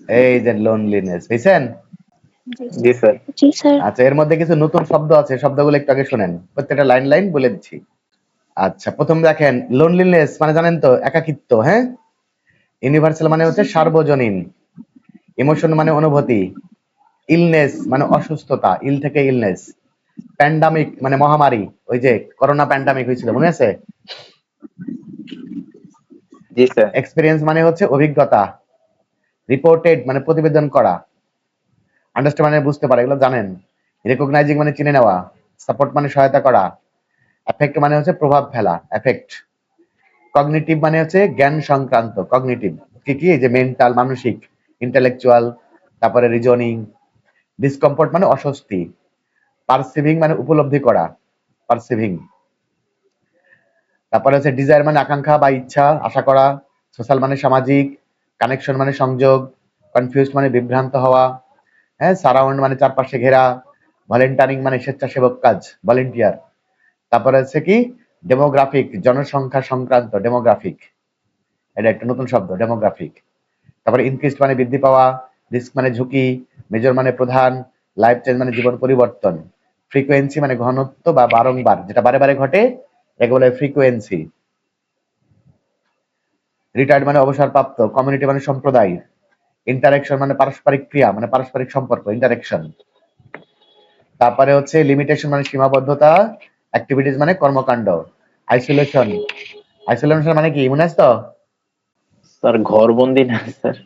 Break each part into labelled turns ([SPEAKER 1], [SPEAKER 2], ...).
[SPEAKER 1] এই যে লোনলিনেস, বুঝছেন?
[SPEAKER 2] জি স্যার।
[SPEAKER 3] জি স্যার।
[SPEAKER 1] আচ্ছা, এর মধ্যে কিছু নতুন শব্দ আছে, শব্দগুলো একটু আগে শোনেন, প্রত্যেকটা লাইন লাইন বলে দিচ্ছি। আচ্ছা, প্রথম দেখেন লোনলিনেস মানে জানেন তো একাকিত্ব, হ্যাঁ? ইউনিভার্সাল মানে হচ্ছে সার্বজনীন, ইমোশন মানে অনুভূতি, ইলনেস মানে অসুস্থতা, ইল থেকে ইলনেস, প্যান্ডামিক মানে মহামারী, ওই যে করোনা প্যান্ডামিক হয়েছিল মনে আছে?
[SPEAKER 2] জি স্যার।
[SPEAKER 1] এক্সপেরিয়েন্স মানে হচ্ছে অভিজ্ঞতা, রিপোর্টেড মানে প্রতিবেদন করা, আন্ডারস্ট্যান্ড মানে বুঝতে পারা, এগুলো জানেন। রেকগনাইজিং মানে চিনে নেওয়া, সাপোর্ট মানে সহায়তা করা, এফেক্ট মানে হচ্ছে প্রভাব ফেলা, এফেক্ট। কগনিটিভ মানে হচ্ছে জ্ঞান সংক্রান্ত, কগনিটিভ কি কি, এই যে মেন্টাল মানসিক, ইন্টেলেকচুয়াল, তারপরে রিজনিং। ডিসকমফোর্ট মানে অস্বস্তি, পারসিভিং মানে উপলব্ধি করা, পারসিভিং। তারপরে হচ্ছে ডিজায়ার মানে আকাঙ্ক্ষা বা ইচ্ছা, আশা করা, সোশ্যাল মানে সামাজিক, কানেকশন মানে সংযোগ, কনফিউজড মানে বিভ্রান্ত হওয়া, হ্যাঁ, সারাউন্ড মানে চারপাশে ঘেরা, ভলেন্টারিং মানে স্বেচ্ছাসেবক কাজ, ভলেন্টিয়ার। তারপরে হচ্ছে কি ডেমোগ্রাফিক, জনসংখ্যা সংক্রান্ত, ডেমোগ্রাফিক, এটা একটা নতুন শব্দ, ডেমোগ্রাফিক। তারপরে ইনক্রিজ মানে বৃদ্ধি পাওয়া, রিস্ক মানে ঝুঁকি, মেজর মানে প্রধান, লাইফ চেঞ্জ মানে জীবন পরিবর্তন, ফ্রিকোয়েন্সি মানে ঘনত্ব বা বারংবার, যেটা বারে বারে ঘটে একে বলে ফ্রিকোয়েন্সি। রিটায়ার্ড মানে অবসরপ্রাপ্ত, কমিউনিটি মানে সম্প্রদায়, ইন্টারেকশন মানে পারস্পরিক ক্রিয়া মানে পারস্পরিক সম্পর্ক, ইন্টারেকশন। তারপরে হচ্ছে লিমিটেশন মানে সীমাবদ্ধতা, অ্যাক্টিভিটিস মানে কর্মকাণ্ড, আইসোলেশন, আইসোলেশন মানে কি মনে আছে তো?
[SPEAKER 2] স্যার ঘরবন্দি না স্যার।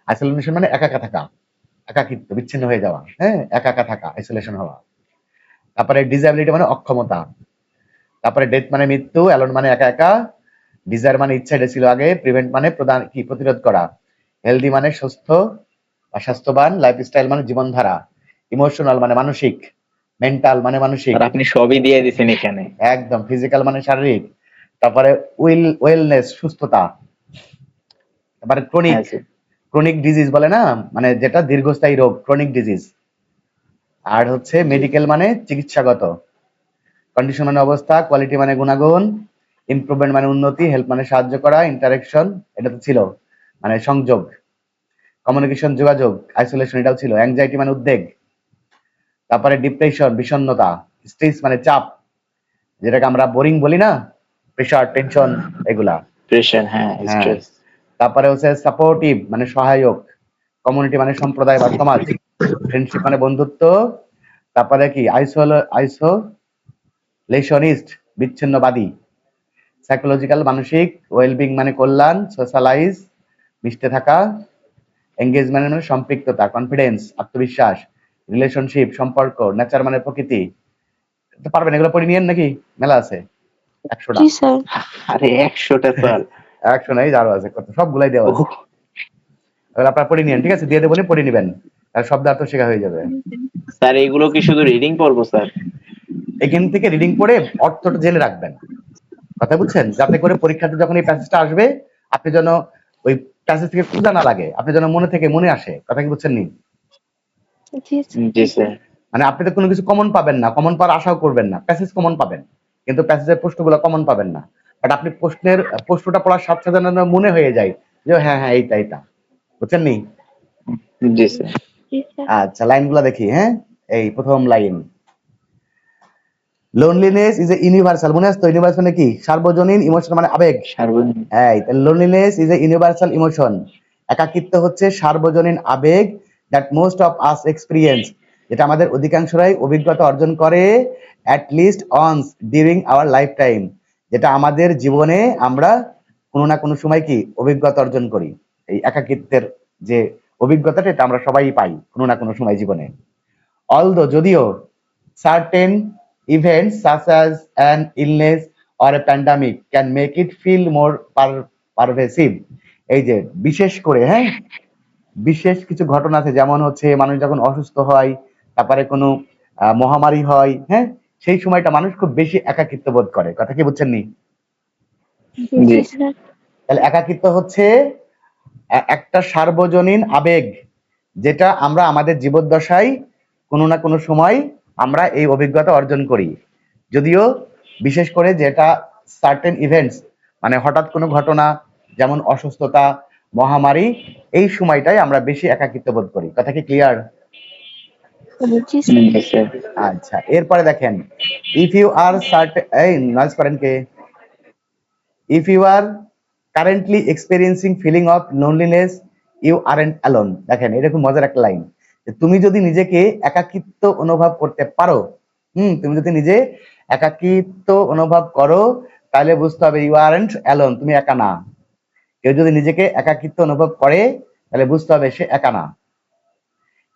[SPEAKER 1] আইসোলেশন মানে একা একা থাকা, একাকিত্ব, বিচ্ছিন্ন হয়ে যাওয়া, হ্যাঁ, একা একা থাকা, আইসোলেশন হওয়া। তারপরে ডিসএবিলিটি মানে অক্ষমতা। তারপরে ডেথ মানে মৃত্যু, অ্যালোন মানে একা একা, ডিজায়ার মানে ইচ্ছা, এটা ছিল আগে, প্রিভেন্ট মানে প্রদান কি প্রতিরোধ করা, হেলদি মানে সুস্থ বা স্বাস্থ্যবান, লাইফস্টাইল মানে জীবনধারা, ইমোশনাল মানে মানসিক, মেন্টাল মানে মানসিক,
[SPEAKER 2] স্যার আপনি সবই দিয়ে দিছেন এখানে।
[SPEAKER 1] একদম ফিজিক্যাল মানে শারীরিক। তারপরে ওয়েলনেস সুস্থতা। তারপরে ক্রনিক,
[SPEAKER 2] হ্যাঁ স্যার।
[SPEAKER 1] ক্রনিক ডিজিজ বলে না, মানে যেটা দীর্ঘস্থায়ী রোগ, ক্রনিক ডিজিজ। আর হচ্ছে
[SPEAKER 2] জি।
[SPEAKER 1] মেডিকেল মানে চিকিৎসাগত, কন্ডিশন মানে অবস্থা, কোয়ালিটি মানে গুণাগুণ, ইমপ্রুভমেন্ট মানে উন্নতি, হেল্প মানে সাহায্য করা, ইন্টারেকশন এটা তো ছিল মানে সংযোগ, কমিউনিকেশন যোগাযোগ, আইসোলেশন এটাও ছিল, অ্যাংজাইটি মানে উদ্বেগ। তারপরে ডিপ্রেশন বিষণ্ণতা, স্ট্রেস মানে চাপ, যেটাকে আমরা বোরিং বলি না, প্রেশার টেনশন এগুলা।
[SPEAKER 2] প্রেশার, হ্যাঁ
[SPEAKER 1] হ্যাঁ।
[SPEAKER 2] স্ট্রেস।
[SPEAKER 1] তারপরে হচ্ছে সাপোর্টিভ মানে সহায়ক, কমিউনিটি মানে সম্প্রদায় বা সমাজ, ফ্রেন্ডশিপ মানে বন্ধুত্ব। তারপরে কি আইসোলেশনিস্ট বিচ্ছিন্নবাদী, সাইকোলজিক্যাল মানসিক, ওয়েলবিং মানে কল্যাণ, সোশ্যালাইজ মিশতে থাকা, এঙ্গেজমেন্ট মানে সম্পৃক্ততা, কনফিডেন্স আত্মবিশ্বাস, রিলেশনশিপ সম্পর্ক, নেচার মানে প্রকৃতি। তো পারবেন এগুলো পড়ে নিয়েন নাকি? মেলা আছে 100টা।
[SPEAKER 3] জি স্যার।
[SPEAKER 2] আরে 100টা স্যার।
[SPEAKER 1] 100 নাই, আরো আছে কত, সবগুলাই দেওয়া
[SPEAKER 2] ওহ
[SPEAKER 1] আছে। এগুলো আপনারা পড়ে নিয়েন, ঠিক আছে? দিয়ে দেবো, পড়ে নিবেন, আর শব্দার্থ শেখা হয়ে যাবে।
[SPEAKER 2] স্যার এগুলো কি শুধু রিডিং পড়বো স্যার?
[SPEAKER 1] এখান থেকে রিডিং পড়ে অর্থটা জেনে রাখবেন, কথা বুঝছেন? যাতে করে পরীক্ষাতে যখন এই প্যাসেজটা আসবে আপনি যেন ওই প্যাসেজ থেকে খোঁজা না লাগে, আপনি যেন মনে থেকে মনে আসে, কথা কি বুঝছেন নি?
[SPEAKER 3] জি স্যার।
[SPEAKER 2] জি স্যার।
[SPEAKER 1] মানে আপনি তো কোনো কিছু কমন পাবেন না, কমন পাওয়ার আশাও করবেন না, প্যাসেজ কমন পাবেন কিন্তু প্যাসেজের প্রশ্নগুলো কমন পাবেন না। বাট আপনি প্রশ্নটা পড়ার সাথে সাথে যেন মনে হয়ে যায় যে হ্যাঁ হ্যাঁ এইটা এইটা, বুঝছেন নি?
[SPEAKER 2] জি স্যার।
[SPEAKER 3] জি স্যার।
[SPEAKER 1] আচ্ছা, লাইনগুলো দেখি, হ্যাঁ। এই প্রথম line, loneliness is a universal, মনে আছে তো? ইউনিভার্সাল মানে কি? সার্বজনীন, ইমোশন মানে আবেগ।
[SPEAKER 2] সার্বজনীন।
[SPEAKER 1] হ্যাঁ, loneliness is a universal emotion, একাকিত্ব হচ্ছে সার্বজনীন আবেগ, that most of us experience, যেটা আমাদের অধিকাংশরাই অভিজ্ঞতা অর্জন করে, at least once during our lifetime, যেটা আমাদের জীবনে আমরা কোনো না কোনো সময় কি অভিজ্ঞতা অর্জন করি। এই একাকিত্বের যে অভিজ্ঞতাটা, এটা আমরা সবাই পাই কোনো না কোনো সময় জীবনে। অলদো যদিও, certain events such as an illness or a pandemic can make it feel more pervasive, এই যে বিশেষ করে, হ্যাঁ, বিশেষ কিছু ঘটনা আছে, যেমন হচ্ছে মানুষ যখন অসুস্থ হয়, তারপরে কোনো মহামারী হয়, হ্যাঁ, সেই সময়টা মানুষ খুব বেশি একাকিত্ব বোধ করে, কথা কি বুঝছেন নি?
[SPEAKER 2] জি।
[SPEAKER 3] জি স্যার।
[SPEAKER 1] তাহলে একাকিত্ব হচ্ছে একটা সার্বজনীন আবেগ, যেটা আমরা আমাদের জীবদ্দশায় কোনো না কোনো সময় আমরা এই অভিজ্ঞতা অর্জন করি। যদিও বিশেষ করে যেটা সার্টেন ইভেন্টস মানে হঠাৎ কোনো ঘটনা, যেমন অসুস্থতা মহামারী, এই সময়টাই আমরা বেশি একাকিত্ব বোধ করি। কথা কি ক্লিয়ার?
[SPEAKER 3] জি স্যার।
[SPEAKER 2] জি স্যার।
[SPEAKER 1] আচ্ছা, এরপরে দেখেন, ইফ ইউ আর এই নয়েজ করেন কে, if you are currently experiencing feeling of loneliness you aren't alone. দেখেন, এটা খুব মজার একটা লাইন, যে তুমি যদি নিজেকে একাকিত্ব অনুভব করতে পারো, তুমি যদি নিজে একাকিত্ব অনুভব করো, তাহলে বুঝতে হবে ইউ আরন্ট অ্যালোন, তুমি একা না। কেউ যদি নিজেকে একাকিত্ব অনুভব করে, তাহলে বুঝতে হবে সে একা না।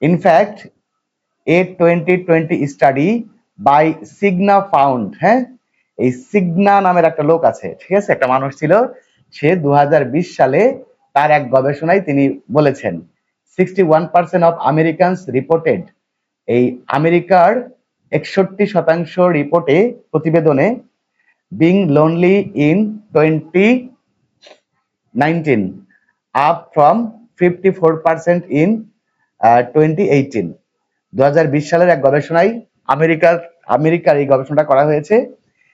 [SPEAKER 1] In fact a 2020 study by Cigna found, হ্যাঁ, এই সিগনা নামের একটা লোক আছে, ঠিক আছে, একটা মানুষ ছিল, সে 2020 সালে তার এক গবেষণায় তিনি বলেছেন 61% অফ আমেরিকানস রিপোর্টেড, এই আমেরিকার 61% রিপোর্টে, প্রতিবেদনে, being lonely in 2019 up from 54% in 2018। 2020 সালের এক গবেষণায় আমেরিকার এই গবেষণাটা করা হয়েছে,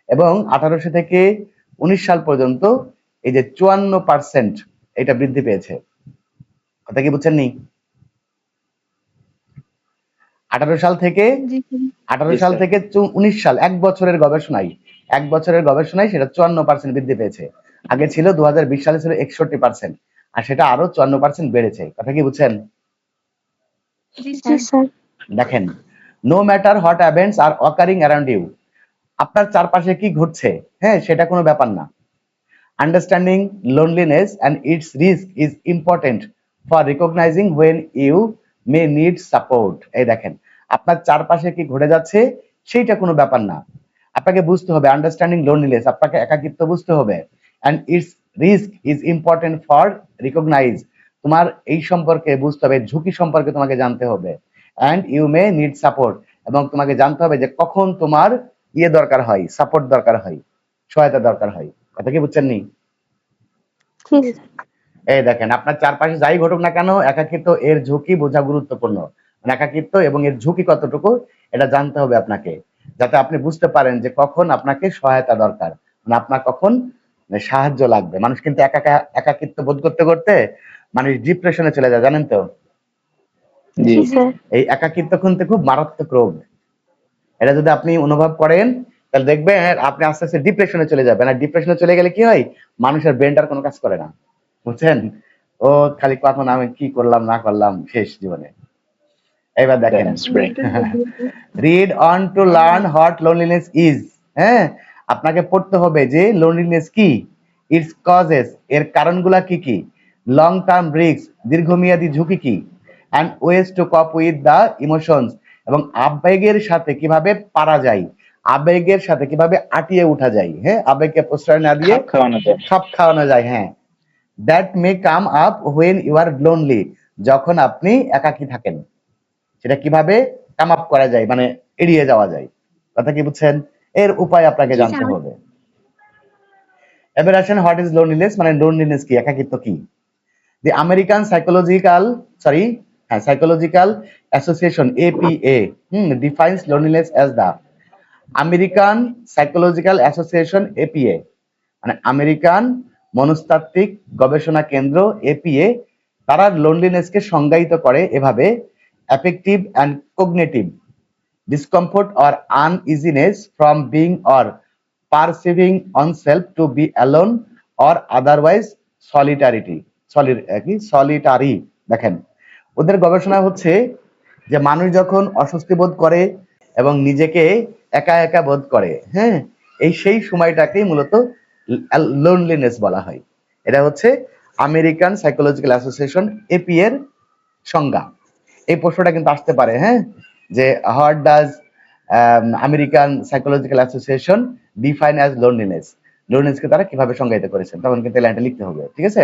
[SPEAKER 1] এবং 1800 থেকে 19 সাল পর্যন্ত এই যে 54% এটা বৃদ্ধি পেয়েছে। কথা কি বুঝছেন নি? 18 সাল থেকে
[SPEAKER 3] জি স্যার।
[SPEAKER 1] 18
[SPEAKER 2] জি
[SPEAKER 1] সাল
[SPEAKER 2] স্যার।
[SPEAKER 1] থেকে 19 সাল, এক বছরের গবেষণায় সেটা 54% বৃদ্ধি পেয়েছে। আগে ছিল 2020 সালে ছিল 61%, আর সেটা আরো 54% বেড়েছে। কথা কি বুঝছেন?
[SPEAKER 3] জি স্যার।
[SPEAKER 1] দেখেন, no matter what events are occurring around you, আপনার চারপাশে কি ঘটছে, হ্যাঁ, সেটা কোনো ব্যাপার না। Understanding loneliness and its risk is important for recognizing when you may need support. এই দেখেন, আপনার চারপাশে কি ঘটে যাচ্ছে সেইটা কোনো ব্যাপার না, আপনাকে বুঝতে হবে। আন্ডারস্ট্যান্ডিং লোনলিনেস, আপনাকে একাকিত্ব বুঝতে হবে। And its risk is important for recognize, তোমার এই সম্পর্কে বুঝতে হবে, ঝুঁকি সম্পর্কে তোমাকে জানতে হবে। And you may need support, এবং তোমাকে জানতে হবে যে কখন তোমার দরকার হয়, সাপোর্ট দরকার হয়, সহায়তা দরকার হয়। কথা কি বুঝছেন নি?
[SPEAKER 3] জি স্যার।
[SPEAKER 1] এই দেখেন, আপনার চারপাশে যাই ঘটুক না কেন, একাকিত্ব এর ঝুঁকি বোঝা গুরুত্বপূর্ণ। মানে একাকিত্ব এবং এর ঝুঁকি কতটুকু, এটা জানতে হবে আপনাকে, যাতে আপনি বুঝতে পারেন যে কখন আপনাকে সহায়তা দরকার, মানে আপনার কখন সাহায্য লাগবে। মানুষ কিন্তু একাকিত্ব বোধ করতে করতে মানুষ ডিপ্রেশনে চলে যায়, জানেন তো?
[SPEAKER 2] জি।
[SPEAKER 3] জি স্যার।
[SPEAKER 1] এই একাকিত্ব কিন্তু খুব মারাত্মক রোগ। এটা যদি আপনি অনুভব করেন, তাহলে দেখবেন আপনি আস্তে আস্তে ডিপ্রেশনে চলে যাবেন। আর ডিপ্রেশনে চলে গেলে কি হয়, মানুষের ব্রেনটার কোনো কাজ করে না, বুঝছেন? ও খালি কখন আমি কি করলাম না করলাম, শেষ জীবনে। এবার দেখেন,
[SPEAKER 2] that's great.
[SPEAKER 1] Read on to learn what loneliness is. হ্যাঁ, আপনাকে পড়তে হবে যে লোনলিনেস কি, ইটস কজেস, এর কারণগুলা কি কি, লং টার্ম রিস্ক, দীর্ঘমেয়াদী ঝুঁকি কি, and ways to cope with the emotions, এবং আবেগের সাথে কিভাবে পারা যায়, আবেগের সাথে কিভাবে আটিয়ে উঠা যায়, হ্যাঁ, আবেগকে প্রশ্রয় না দিয়ে
[SPEAKER 2] খাপ খাওয়ানো যায়।
[SPEAKER 1] খাপ খাওয়ানো যায়, হ্যাঁ। That may come up when you are lonely, যখন আপনি একাকী থাকেন, সেটা কিভাবে কাম আপ করা যায়, মানে এড়িয়ে যাওয়া যায়। কথা কি বুঝছেন? এর উপায় আপনাকে
[SPEAKER 2] জি
[SPEAKER 1] জানতে হবে। এবার আসেন, হোয়াট ইজ লোনলিনেস, মানে লোনলিনেস কি, একাকিত্ব কি। The American Psychological Association APA defines loneliness as the, American Psychological Association APA, মানে আমেরিকান মনস্তাত্ত্বিক গবেষণা কেন্দ্র এপিএ, তারা লোনলিনেসকে সংজ্ঞায়িত করে এভাবে: affective and cognitive discomfort or uneasiness from being or perceiving oneself to be alone or otherwise solitary। দেখেন, ওদের গবেষণা হচ্ছে যে মানুষ যখন অস্বস্তি বোধ করে এবং নিজেকে একা একা বোধ করে, হ্যাঁ, সেই সময়টাকেই মূলত লোনলিনেস বলা হয়। এটা হচ্ছে আমেরিকান সাইকোলজিক্যাল অ্যাসোসিয়েশন এপি এর সংজ্ঞা। এই প্রশ্নটা কিন্তু আসতে পারে, হ্যাঁ, যে what does American Psychological Association define as loneliness, লোনলিনেসকে তারা কিভাবে সংজ্ঞায়িত করেছেন, তখন কিন্তু এই লাইনটা লিখতে হবে, ঠিক আছে?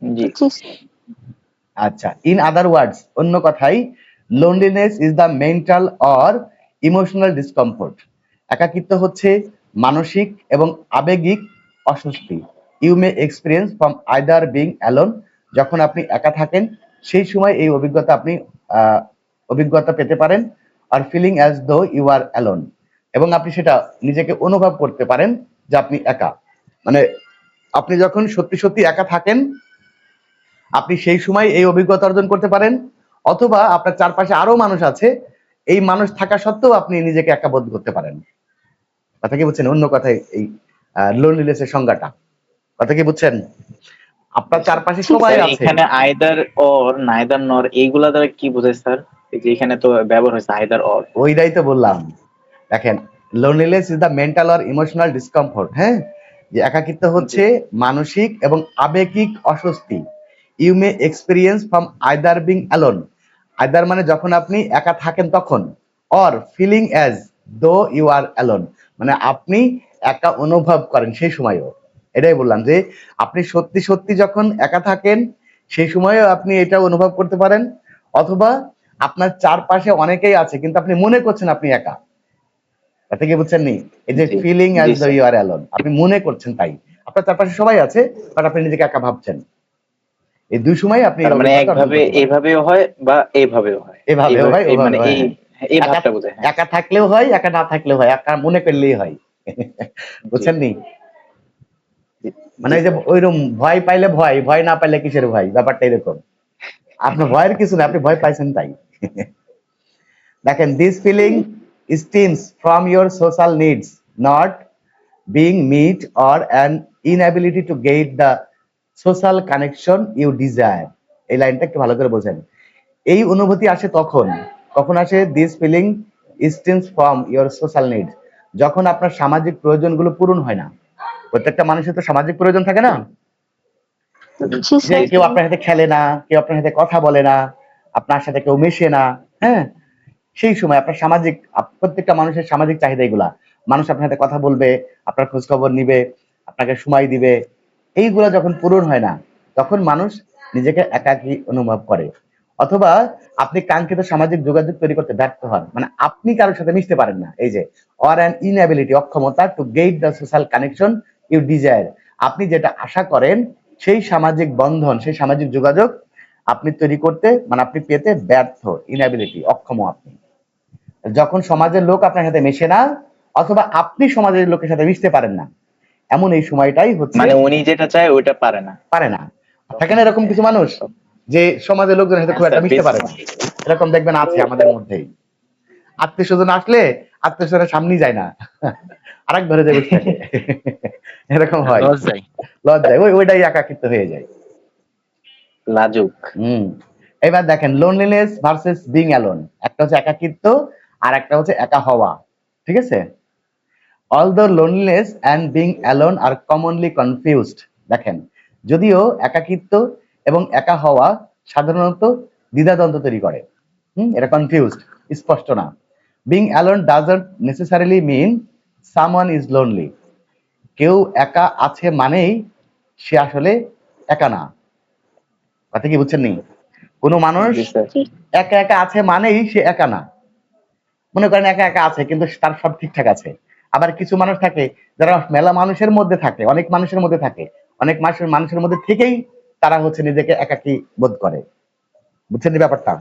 [SPEAKER 2] জি।
[SPEAKER 3] জি স্যার।
[SPEAKER 1] আচ্ছা, ইন আদার ওয়ার্ডস, অন্য কথায়, loneliness is the mental or emotional discomfort, একাকিত্ব হচ্ছে মানসিক এবং আবেগিক অস্বস্তি। You may experience from either being alone, যখন আপনি একা থাকেন সেই সময় এই অভিজ্ঞতা পেতে পারেন, আর feeling as though you are alone, এবং আপনি সেটা নিজেকে অনুভব করতে পারেন যে আপনি একা। মানে আপনি যখন সত্যি সত্যি একা থাকেন, আপনি সেই সময় এই অভিজ্ঞতা অর্জন করতে পারেন, অথবা আপনার চারপাশে আরো মানুষ আছে, এই মানুষ থাকা সত্ত্বেও আপনি নিজেকে একা বোধ করতে পারেন। কথা কি বুঝছেন? অন্য কথায় এই লোনলিনেস এর সংজ্ঞাটা, কথা কি বুঝছেন? আপনার চারপাশে
[SPEAKER 3] জি
[SPEAKER 1] সবাই
[SPEAKER 2] স্যার
[SPEAKER 1] আছে।
[SPEAKER 2] এখানে আইদার অর নাইদার নর এইগুলা দ্বারা কি বোঝায় স্যার? এই যে এখানে তো ব্যবহার হয়েছে আইদার অর।
[SPEAKER 1] ওইটাই তো বললাম। দেখেন, loneliness is the mental or emotional discomfort. হ্যাঁ, যে একাকিত্ব
[SPEAKER 2] জি
[SPEAKER 1] হচ্ছে মানসিক এবং আবেগিক অস্বস্তি। You may experience from either being alone. Either মানে যখন আপনি একা থাকেন তখন, or feeling as though you are alone, মানে আপনি একা অনুভব করেন সেই সময়ও। এটাই বললাম যে আপনি সত্যি সত্যি যখন একা থাকেন সেই সময়ও আপনি এটা অনুভব করতে পারেন, অথবা আপনার চারপাশে অনেকেই আছে কিন্তু আপনি মনে করছেন আপনি একা। তাতে কি বুঝছেন নি? এই যে
[SPEAKER 2] জি
[SPEAKER 1] ফিলিং অ্যাজ
[SPEAKER 2] জি
[SPEAKER 1] দো
[SPEAKER 2] স্যার।
[SPEAKER 1] ইউ আর অ্যালোন, আপনি মনে করছেন তাই। আপনার চারপাশে সবাই আছে, বাট আপনি নিজেকে একা ভাবছেন। এই দুই সময় আপনি এই
[SPEAKER 2] তার মানে
[SPEAKER 1] অভিজ্ঞতা অর্জন
[SPEAKER 2] একভাবে
[SPEAKER 1] করতে পারেন।
[SPEAKER 2] এভাবেও হয় বা এভাবেও হয়।
[SPEAKER 1] এভাবেও
[SPEAKER 2] এইভাবে
[SPEAKER 1] হয়, ওভাবে
[SPEAKER 2] মানে
[SPEAKER 1] হয়,
[SPEAKER 2] এই
[SPEAKER 1] হ্যাঁ।
[SPEAKER 2] এই
[SPEAKER 1] একা
[SPEAKER 2] ভাবটা বোঝায়, হ্যাঁ।
[SPEAKER 1] একা থাকলেও হয়, একা না থাকলেও হয়, একা মনে করলেই হয়।
[SPEAKER 2] জি
[SPEAKER 1] বুঝছেন নি?
[SPEAKER 2] জি
[SPEAKER 1] মানে
[SPEAKER 2] জি
[SPEAKER 1] এই যে
[SPEAKER 2] স্যার।
[SPEAKER 1] ওইরকম ভয় পাইলে ভয়, ভয় না পাইলে কিসের ভয়, ব্যাপারটা এরকম। আপনার ভয়ের কিছু না, আপনি ভয় পাইছেন তাই। দেখেন, this feeling stems from your social needs not being met or an inability to get the social connection you desire. এই লাইনটা একটু ভালো করে বোঝেন। এই অনুভূতি আসে তখন, কখন আসে? This feeling stems from your social needs, যখন আপনার সামাজিক প্রয়োজনগুলো পূরণ হয় না। প্রত্যেকটা মানুষের তো সামাজিক প্রয়োজন থাকে না,
[SPEAKER 3] জি
[SPEAKER 1] যে
[SPEAKER 3] স্যার
[SPEAKER 1] কেউ আপনার সাথে খেলে না, কেউ আপনার সাথে কথা বলে না, আপনার সাথে কেউ মেশে না। হ্যাঁ, সেই সময় আপনার সামাজিক প্রত্যেকটা মানুষের সামাজিক চাহিদা এগুলা। মানুষ আপনার সাথে কথা বলবে, আপনার খোঁজ খবর নিবে, আপনাকে সময় দিবে। এইগুলা যখন পূরণ হয় না, তখন মানুষ নিজেকে একাকী অনুভব করে। অথবা আপনি কাঙ্ক্ষিত সামাজিক যোগাযোগ তৈরি করতে ব্যর্থ হন, মানে আপনি কারোর সাথে মিশতে পারেন না। এই যে অর অ্যান ইনএবিলিটি, অক্ষমতা, to gain the social connection you desire, আপনি যেটা আশা করেন সেই সামাজিক বন্ধন, সেই সামাজিক যোগাযোগ আপনি তৈরি করতে, মানে আপনি পেতে ব্যর্থ, ইনএবিলিটি, অক্ষম আপনি। যখন সমাজের লোক আপনার সাথে মেশে না, অথবা আপনি সমাজের লোকের সাথে মিশতে পারেন না, এমন এই সময়টাই হচ্ছে
[SPEAKER 2] মানে উনি যেটা চায় ওইটা পারে না।
[SPEAKER 1] পারে না। থাকে
[SPEAKER 2] তখন
[SPEAKER 1] না এরকম কিছু মানুষ
[SPEAKER 2] তখন-
[SPEAKER 1] যে সমাজের লোকজনের সাথে
[SPEAKER 2] হ্যাঁ
[SPEAKER 1] খুব একটা
[SPEAKER 2] স্যার
[SPEAKER 1] মিশতে
[SPEAKER 2] বেশি।
[SPEAKER 1] পারে না, এরকম দেখবেন আছে আমাদের মধ্যেই। আত্মীয় স্বজন আসলে আত্মীয় স্বজনের সামনেই যায় না, আরেক ঘরে যে বসে থাকে। এরকম হয়,
[SPEAKER 4] লজ্জায়।
[SPEAKER 1] লজ্জায় ওইটাই একাকিত্ব হয়ে যায়।
[SPEAKER 2] লাজুক।
[SPEAKER 1] হুম। এবার দেখেন, লোনলিনেস ভার্সেস বিং অ্যালোন, একটা হচ্ছে একাকিত্ব আর একটা হচ্ছে একা হওয়া। ঠিক আছে? Although loneliness and being alone are commonly confused, দেখেন, যদিও একাকিত্ব এবং একা হওয়া সাধারণত দ্বিধাদ্বন্দ্ব তৈরি করে। এটা কনফিউজড, স্পষ্ট না। Being alone doesn't necessarily mean someone is lonely. কেউ একা আছে মানেই সে আসলে একা না। কথা কি বুঝছেন নি? কোনো মানুষ
[SPEAKER 2] জি স্যার।
[SPEAKER 3] জি
[SPEAKER 1] একা একা আছে মানেই সে একা না। মনে করেন একা একা আছে কিন্তু তার সব ঠিকঠাক আছে। আবার কিছু মানুষ থাকে যারা মেলা মানুষের মধ্যে থাকে, অনেক মানুষের মধ্যে থাকে, অনেক মানুষের মধ্যে থেকেই তারা হচ্ছে নিজেকে একাকী বোধ করে। বুঝছেন এই ব্যাপারটা?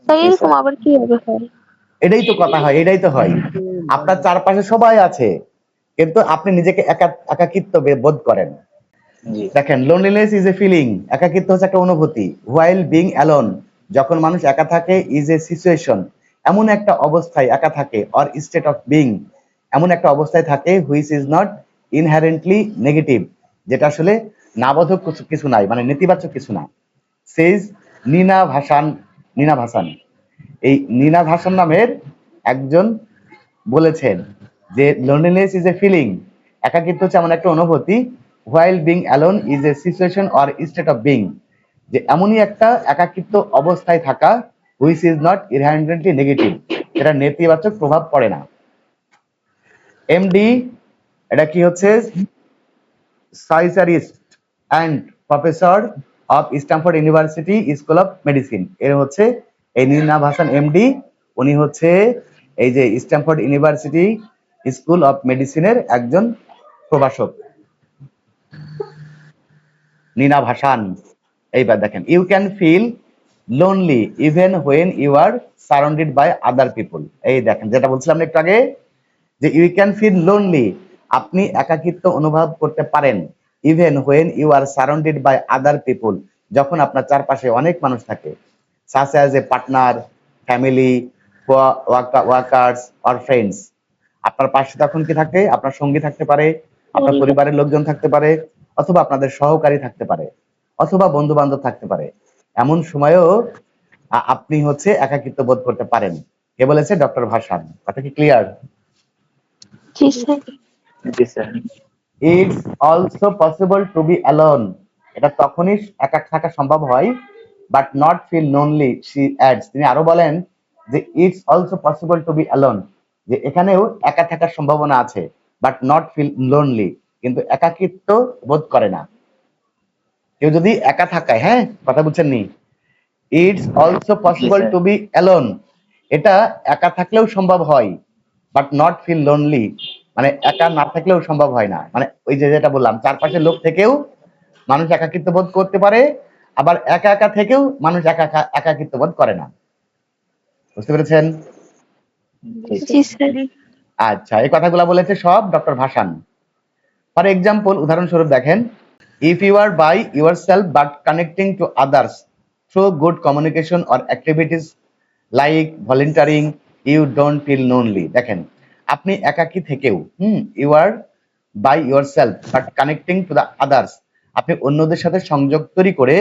[SPEAKER 3] স্যার
[SPEAKER 2] জি
[SPEAKER 3] এরকম
[SPEAKER 2] স্যার।
[SPEAKER 3] আবার কিভাবে হয়?
[SPEAKER 1] এটাই তো কথা হয়, এটাই তো হয়। আপনার চারপাশে সবাই আছে কিন্তু আপনি নিজেকে একাকিত্ব বোধ করেন।
[SPEAKER 2] জি
[SPEAKER 1] দেখেন, লোনলিনেস ইজ এ ফিলিং, একাকিত্ব হচ্ছে একটা অনুভূতি। হোয়াইল বিং অ্যালোন, যখন মানুষ একা থাকে, ইজ এ সিচুয়েশন, এমন একটা অবস্থায় একা থাকে, অর স্টেট অফ বিং, এমন একটা অবস্থায় থাকে, which is not inherently negative, যেটা আসলে নাবোধক কিছু নাই, মানে নেতিবাচক কিছু না। সেজ নিনা ভাসান, নিনা ভাসান, এই নিনা ভাসান নামের একজন বলেছেন যে লোনলিনেস ইজ এ ফিলিং, একাকিত্ব হচ্ছে এমন একটা অনুভূতি, while being alone is a situation or state of being, যে এমনই একটা একাকিত্ব অবস্থায় থাকা, which is not inherently negative, এটা নেতিবাচক প্রভাব পড়ে না। এমডি, এটা কি হচ্ছে? Psychiatrist and professor of Stanford University School of Medicine, এর হচ্ছে এই নিনা ভাসান এমডি। উনি হচ্ছে এই যে স্ট্যামফোর্ড ইউনিভার্সিটি স্কুল অফ মেডিসিনের একজন প্রভাষক, নিনা ভাসান। এইবার দেখেন, you can feel lonely even when you are surrounded by other people. এই দেখেন যেটা বলছিলাম না একটু আগে, যে ইউ ক্যান ফিল লোনলি, আপনি একাকিত্ব অনুভব করতে পারেন even when you are surrounded by other people, যখন আপনার চারপাশে অনেক মানুষ থাকে, such as a partner, family, workers or friends. আপনার পাশে তখন কি থাকে? আপনার সঙ্গী থাকতে পারে, আপনার পরিবারের লোকজন থাকতে পারে, অথবা আপনাদের সহকারী থাকতে পারে, অথবা বন্ধু বান্ধব থাকতে পারে। এমন সময়েও আপনি হচ্ছে একাকিত্ব বোধ করতে পারেন। কে বলেছে? ডক্টর ভাসান। কথা কি ক্লিয়ার?
[SPEAKER 3] জি স্যার।
[SPEAKER 2] জি sir.
[SPEAKER 1] It's also possible to be alone, এটা তখনই একা থাকা সম্ভব হয়, but not feel lonely, she adds. তিনি আরো বলেন যে it's also possible to be alone, যে এখানেও একা থাকার সম্ভাবনা আছে, বাট নট ফিল লোনলি, কিন্তু একাকিত্ব বোধ করে না। কেউ যদি একা থাকায়, হ্যাঁ, কথা বুঝছেন নি? It's also possible
[SPEAKER 2] sir.
[SPEAKER 1] To be alone, এটা একা থাকলেও সম্ভব হয়, বাট নট ফিল লোনলি, মানে একা না থাকলেও সম্ভব হয় না। মানে ওই যে যেটা বললাম, চারপাশে লোক থেকেও মানুষ একাকিত্ব বোধ করতে পারে, আবার একা একা থেকেও মানুষ একাকিত্ব বোধ করে না। বুঝতে পেরেছেন?
[SPEAKER 3] জি স্যার।
[SPEAKER 1] আচ্ছা, এই কথাগুলো বলেছে সব ডক্টর ভাসান। ফর এক্সাম্পল, উদাহরণস্বরূপ দেখেন, if you are by yourself but connecting to others through good communication or activities like volunteering, you don't feel lonely. দেখেন, আপনি একাকী থেকেও you are by yourself but connecting to the others, আপনি অন্যদের সাথে সংযোগ তৈরি করে,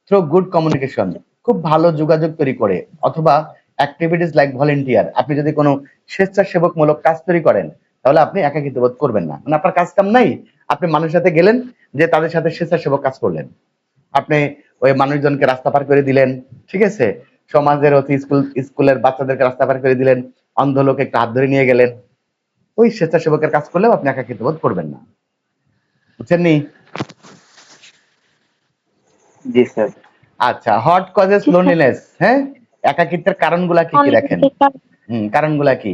[SPEAKER 1] থ্রু গুড কমিউনিকেশন, খুব ভালো যোগাযোগ তৈরি করে, অথবা অ্যাক্টিভিটিস লাইক ভলেন্টিয়ার, আপনি যদি কোনো স্বেচ্ছাসেবকমূলক কাজ তৈরি করেন, তাহলে আপনি একাকিত্ব বোধ করবেন না। মানে আপনার কাজ কাম নাই, আপনি মানুষের সাথে গেলেন, যে তাদের সাথে স্বেচ্ছাসেবক কাজ করলেন, আপনি ওই মানুষজনকে রাস্তা পার করে দিলেন, ঠিক আছে, সমাজের অতি স্কুলের বাচ্চাদেরকে রাস্তা পার করে দিলেন, অন্ধ লোক একটা হাত ধরে নিয়ে গেলেন, ওই স্বেচ্ছাসেবকের কাজ করলেও আপনি একাকিত্ব বোধ করবেন না। বুঝছেন নি?
[SPEAKER 2] জি স্যার।
[SPEAKER 1] আচ্ছা, what causes
[SPEAKER 3] G sir.
[SPEAKER 1] Loneliness, হ্যাঁ, একাকিত্বের কারণগুলা কি কি দেখেন। কারণগুলা কি?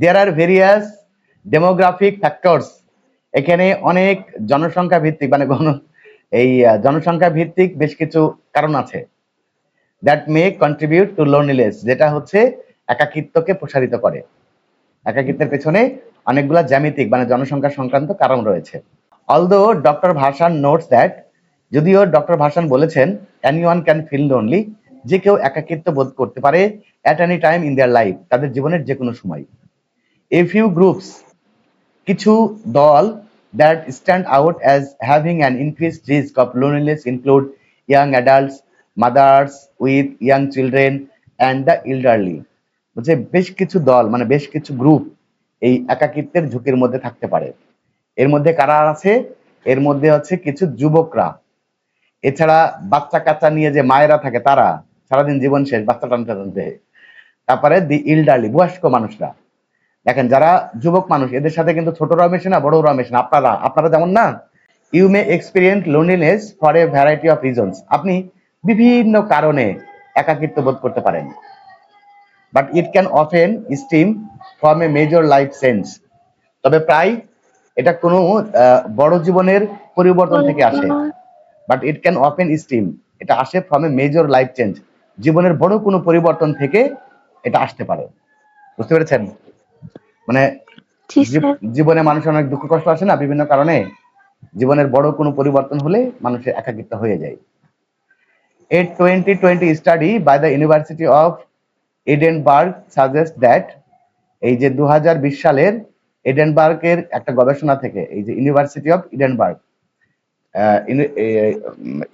[SPEAKER 1] দেয়ার আর ভেরিয়াস ডেমোগ্রাফিক ফ্যাক্টরস, এখানে অনেক জনসংখ্যা ভিত্তিক, মানে জনসংখ্যা ভিত্তিক বেশ কিছু কারণ আছে, that may contribute to loneliness, যেটা হচ্ছে একাকিত্বকে প্রসারিত করে। একাকিত্বের পেছনে অনেকগুলা জ্যামিতিক, মানে জনসংখ্যা সংক্রান্ত কারণ রয়েছে। অলদো ডক্টর ভাসান নোটস দ্যাট, যদিও ডক্টর ভাসান বলেছেন এনিওয়ান ক্যান ফিল লোনলি, যে কেউ একাকিত্ব বোধ করতে পারে at any time in their life, তাদের জীবনের যে কোনো সময়। এ ফিউ গ্রুপস, কিছু দল, that stand out as having an increased risk of loneliness include young adults, mother's with young children and the elderly. বলছে বেশ কিছু দল, মানে বেশ কিছু গ্রুপ এই একাকিত্বের ঝুঁকির মধ্যে থাকতে পারে। এর মধ্যে কারা আছে? এর মধ্যে হচ্ছে কিছু যুবকরা, এছাড়া বাচ্চা কাচ্চা নিয়ে যে মায়েরা থাকে, তারা সারাদিন জীবন শেষ বাচ্চা টানতে টানতে, তারপরে দি ইল্ডারলি, বয়স্ক মানুষরা। দেখেন, যারা যুবক মানুষ, এদের সাথে কিন্তু ছোটরাও মেশে না, বড়রাও মেশে না। আপনারা যেমন না, you may experience loneliness for a variety of reasons, আপনি বিভিন্ন কারণে একাকিত্ব বোধ করতে পারেন, but it can often stem from a major life change, তবে প্রায় এটা কোনো বড় জীবনের পরিবর্তন থেকে আসে। But it can often stem, এটা আসে from a major life change, জীবনের বড় কোনো পরিবর্তন থেকে এটা আসতে পারে। বুঝতে পেরেছেন? মানে
[SPEAKER 3] জি স্যার।
[SPEAKER 1] জীবনে মানুষের অনেক দুঃখ কষ্ট আসে না, বিভিন্ন কারণে জীবনের বড় কোনো পরিবর্তন হলে মানুষের একাকিত্ব হয়ে যায়। A 2020 study by the University of Edinburgh suggests that, এই যে 2020 সালের এডেনবার্গের একটা গবেষণা থেকে, এই যে ইউনিভার্সিটি অফ ইডেনবার্গ,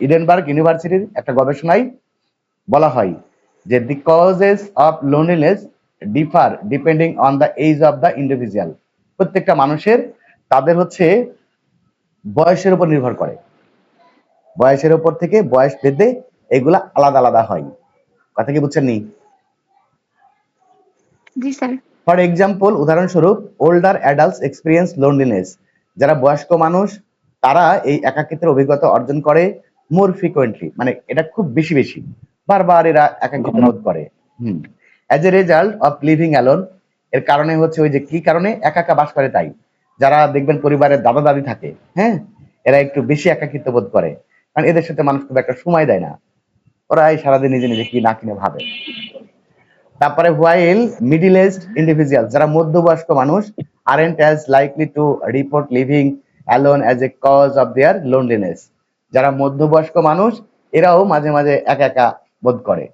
[SPEAKER 1] ইডেনবার্গ ইউনিভার্সিটির একটা গবেষণায় বলা হয় যে the causes of loneliness differ depending on the age of the individual, প্রত্যেকটা মানুষের তাদের হচ্ছে বয়সের উপর নির্ভর করে, বয়সের উপর থেকে বয়স ভেদে এগুলা আলাদা আলাদা হয়। কথা কি বুঝছেন নি?
[SPEAKER 3] জি স্যার।
[SPEAKER 1] ফর এক্সাম্পল, উদাহরণস্বরূপ, ওল্ডার অ্যাডাল্টস এক্সপিরিয়েন্স লোনলিনেস, যারা বয়স্ক মানুষ তারা এই একাকিত্বের অভিজ্ঞতা অর্জন করে মোর ফ্রিকোয়েন্টলি, মানে এটা খুব বেশি বেশি বারবার এরা একাকিত্ব বোধ করে। As a result of living alone, এর কারণে হচ্ছে ওই যে কি কারণে একা একা বাস করে, তাই যারা দেখবেন পরিবারের দাদা দাদি থাকে, হ্যাঁ, এরা একটু বেশি একাকিত্ব বোধ করে, কারণ এদের সাথে মানুষ খুব একটা সময় দেয় না, ওরা এই সারাদিন নিজে নিজে কি না কিনে ভাবে। তারপরে হোয়াইল মিডিল এজড ইন্ডিভিজুয়াল, যারা মধ্যবয়স্ক মানুষ, aren't as likely to report living alone as a cause of their loneliness. যারা মধ্যবয়স্ক মানুষ এরাও মাঝে মাঝে একা একা বোধ করে।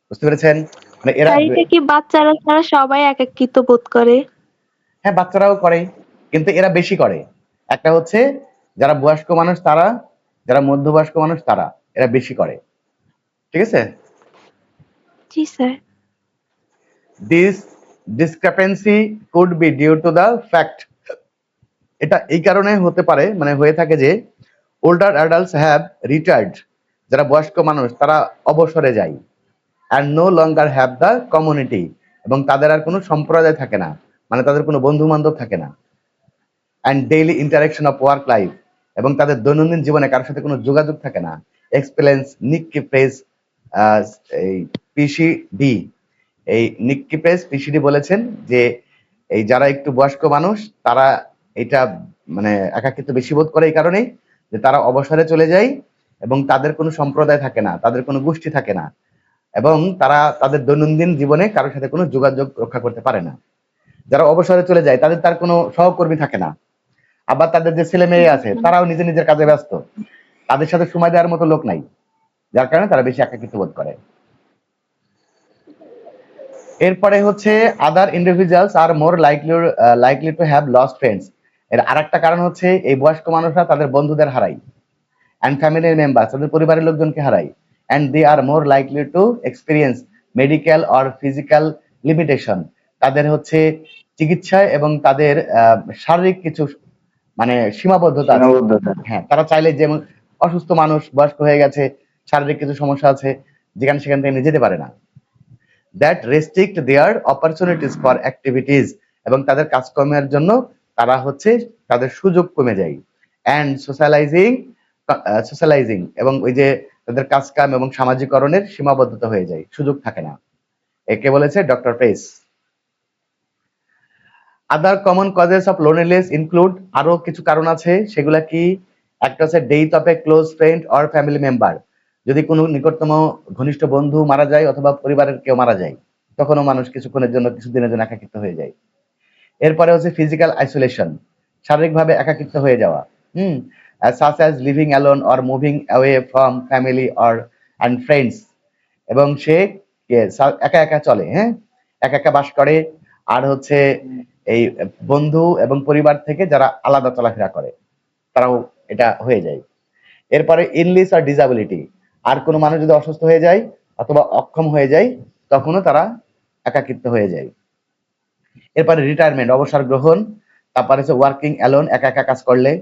[SPEAKER 1] বুঝতে পেরেছেন? মানে এরা
[SPEAKER 3] স্যার এটা কি বাচ্চারা ছাড়া সবাই একাকিত্ব বোধ করে?
[SPEAKER 1] হ্যাঁ, বাচ্চারাও করে, কিন্তু এরা বেশি করে। একটা হচ্ছে যারা বয়স্ক মানুষ তারা, যারা মধ্যবয়স্ক মানুষ তারা, এরা বেশি করে। ঠিক আছে?
[SPEAKER 3] জি sir.
[SPEAKER 1] This discrepancy could be due to the fact, এটা এই কারণে হতে পারে, মানে হয়ে থাকে যে older adults have retired, যারা বয়স্ক মানুষ তারা অবসরে যায়, and no longer have the community, এবং তাদের আর কোনো সম্প্রদায় থাকে না, মানে তাদের কোনো বন্ধু বান্ধব থাকে না, and daily interaction of work life, এবং তাদের দৈনন্দিন জীবনে কারোর সাথে কোনো যোগাযোগ থাকে না। এক্সপেলেন্স নিক্কি প্রেস এই পিসিডি, এই নিক্কি প্রেস পিসিডি বলেছেন যে এই যারা একটু বয়স্ক মানুষ তারা এটা মানে একাকিত্ব বেশি বোধ করে এই কারণেই যে তারা অবসরে চলে যায় এবং তাদের কোনো সম্প্রদায় থাকে না, তাদের কোনো গোষ্ঠী থাকে না, এবং তারা তাদের দৈনন্দিন জীবনে কারোর সাথে কোনো যোগাযোগ রক্ষা করতে পারে না। যারা অবসরে চলে যায় তাদের তার কোনো সহকর্মী থাকে না, আবার তাদের যে ছেলে মেয়ে আছে তারাও নিজের নিজের কাজে ব্যস্ত, তাদের সাথে সময় দেওয়ার মতো লোক নাই, যার কারণে তারা বেশি একাকিত্ব বোধ করে। এরপরে হচ্ছে other individuals are more likely to have lost friends. এর আরেকটা কারণ হচ্ছে এই বয়স্ক মানুষরা তাদের বন্ধুদের হারায়, অ্যান্ড ফ্যামিলি মেম্বার্স, তাদের পরিবারের লোকজনকে হারায়, and they are more likely to experience medical or physical limitation. তাদের হচ্ছে চিকিৎসায় এবং তাদের শারীরিক কিছু মানে সীমাবদ্ধতা আছে। হ্যাঁ, তারা চাইলে যেমন অসুস্থ মানুষ বয়স্ক হয়ে গেছে, শারীরিক কিছু সমস্যা আছে, যেখানে সেখান থেকে নিয়ে যেতে পারে না। That restrict their opportunities for activities, এবং তাদের কাজকর্মের জন্য তারা হচ্ছে তাদের সুযোগ কমে যায়। অ্যান্ড সোশ্যালাইজিং, এবং ওই যে তাদের কাজকাম এবং সামাজিকরণের সীমাবদ্ধতা হয়ে যায়, সুযোগ থাকে না। একে বলেছে doctor press. Other common causes of loneliness include, আরো কিছু কারণ আছে, সেগুলা কি? একটা হচ্ছে death of a close friend or family member, যদি কোনো নিকটতম ঘনিষ্ঠ বন্ধু মারা যায় অথবা পরিবারের কেউ মারা যায় তখনও মানুষ কিছুক্ষণের জন্য কিছুদিনের জন্য একাকিত্ব হয়ে যায়। এরপরে হচ্ছে ফিজিক্যাল আইসোলেশন, শারীরিকভাবে একাকিত্ব হয়ে যাওয়া, such as living alone or moving away from family or and friends, এবং সে একা একা চলে, হ্যাঁ, একা একা বাস করে, আর হচ্ছে এই বন্ধু এবং পরিবার থেকে যারা আলাদা চলাফেরা করে তারাও এটা হয়ে যায়। এরপরে ইলনেস আর ডিসাবিলিটি, আর কোনো মানুষ যদি অসুস্থ হয়ে যায় অথবা অক্ষম হয়ে যায় তখনও তারা একাকিত্ব হয়ে যায়। এরপরে রিটায়ারমেন্ট, অবসর গ্রহণ, তারপরে হচ্ছে ওয়ার্কিং অ্যালোন, একা একা কাজ করলে।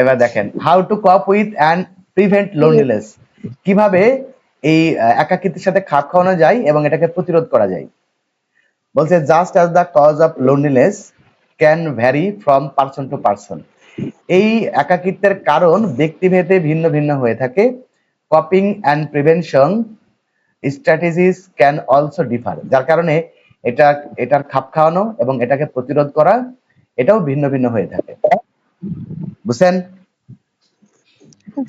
[SPEAKER 1] এবার দেখেন how to cope with and prevent loneliness, কিভাবে এই একাকিত্বের সাথে খাপ খাওয়ানো যায় এবং এটাকে প্রতিরোধ করা যায়। বলছে just as the cause of loneliness can vary from person to person, এই একাকিত্বের কারণ ব্যক্তিভেদে ভিন্ন ভিন্ন হয়ে থাকে। Coping and prevention strategies can also differ, যার কারণে এটার খাপ খাওয়ানো এবং এটাকে প্রতিরোধ করা এটাও ভিন্ন ভিন্ন হয়ে থাকে। বুঝছেন?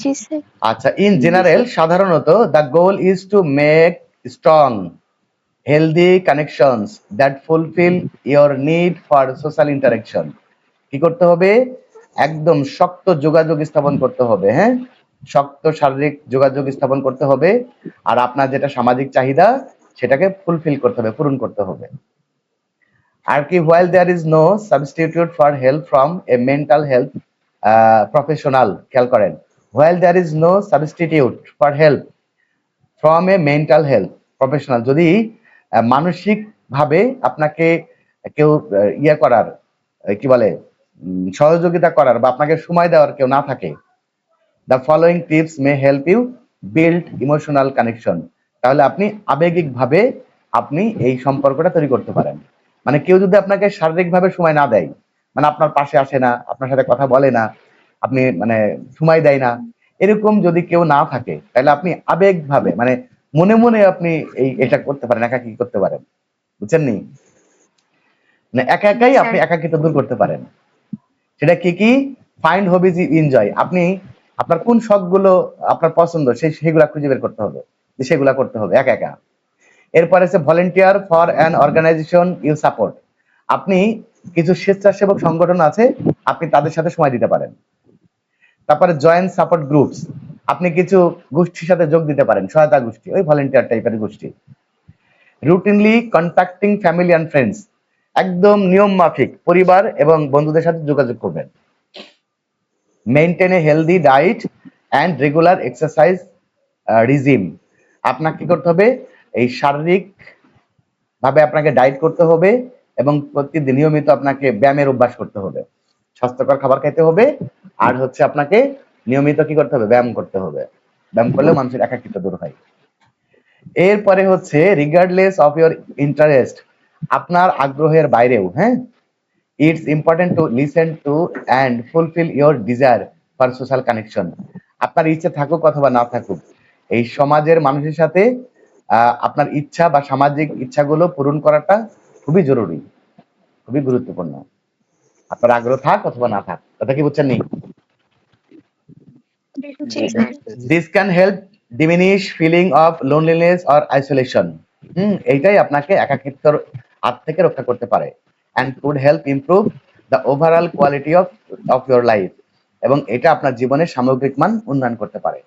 [SPEAKER 3] জি স্যার।
[SPEAKER 1] আচ্ছা, ইন জেনারেল সাধারণত the goal is to make strong healthy connections that fulfil your need for social interaction. কি করতে হবে? একদম শক্ত যোগাযোগ স্থাপন করতে হবে, হ্যাঁ, শক্ত শারীরিক যোগাযোগ স্থাপন করতে হবে, আর আপনার যেটা সামাজিক চাহিদা সেটাকে ফুলফিল করতে হবে, পূরণ করতে হবে। আর কি, while there is no substitute for help from a mental health professional, খেয়াল করেন, while there is no substitute for help from a mental health professional, যদি মানসিক ভাবে আপনাকে কেউ ইয়ে করার কি বলে সহযোগিতা করার বা আপনাকে সময় দেওয়ার কেউ না থাকে, the following tips may help you build emotional connection, তাহলে আপনি আবেগিক ভাবে আপনি এই সম্পর্কটা তৈরি করতে পারেন। মানে কেউ যদি আপনাকে শারীরিকভাবে সময় না দেয়, মানে আপনার পাশে আসে না, আপনার সাথে কথা বলে না, আপনি মানে সময় দেয় না, এরকম যদি কেউ না থাকে তাহলে আপনি আবেগ ভাবে মানে মনে মনে আপনি এটা করতে পারেন, একাকী করতে পারেন। বুঝছেন নি? মানে একা একাই আপনি একাকিত্ব দূর করতে পারেন। সেটা কি কি? ফাইন্ড হবিজ ইউ এনজয়, আপনি আপনার কোন শখগুলো আপনার পছন্দ সেগুলা খুঁজে বের করতে হবে, যে সেগুলা করতে হবে একা একা। এরপরে হচ্ছে volunteer for an organization you support, আপনি কিছু স্বেচ্ছাসেবক সংগঠন আছে আপনি তাদের সাথে সময় দিতে পারেন। তারপরে জয়েন সাপোর্ট গ্রুপস, আপনি কিছু গোষ্ঠীর সাথে যোগ দিতে পারেন, সহায়তা গোষ্ঠী, ওই ভলেন্টিয়ার টাইপের গোষ্ঠী। Routinely contacting family and friends, একদম নিয়ম মাফিক পরিবার এবং বন্ধুদের সাথে যোগাযোগ করবেন। Maintain A healthy diet and regular exercise regime, আপনাকে কি করতে হবে, এই শারীরিক ভাবে আপনাকে ডায়েট করতে হবে এবং প্রতিদিন নিয়মিত আপনাকে ব্যায়ামের অভ্যাস করতে হবে, স্বাস্থ্যকর খাবার খাইতে হবে, আর হচ্ছে আপনাকে নিয়মিত কি করতে হবে, ব্যায়াম করতে হবে। ব্যায়াম করলে মানুষের একাকিত্ব দূর হয়। এরপরে হচ্ছে রিগার্ডলেস অফ ইয়োর ইন্টারেস্ট, আপনার আগ্রহের বাইরেও, হ্যাঁ, it's important to listen to and fulfil your desire for social connection, আপনার ইচ্ছে থাকুক অথবা না থাকুক, এই সমাজের মানুষের সাথে আপনার ইচ্ছা বা সামাজিক ইচ্ছাগুলো পূরণ করাটা খুবই জরুরি, খুবই গুরুত্বপূর্ণ, আপনার আগ্রহ থাক অথবা না থাক। কথা কি বুঝছেন নি?
[SPEAKER 3] জি sir.
[SPEAKER 1] This can help diminish feeling of loneliness or isolation, এইটাই আপনাকে একাকিত্বর হাত থেকে রক্ষা করতে পারে। And could help improve the overall quality of your life, এবং এটা আপনার জীবনের সামগ্রিক মান উন্নয়ন করতে পারে।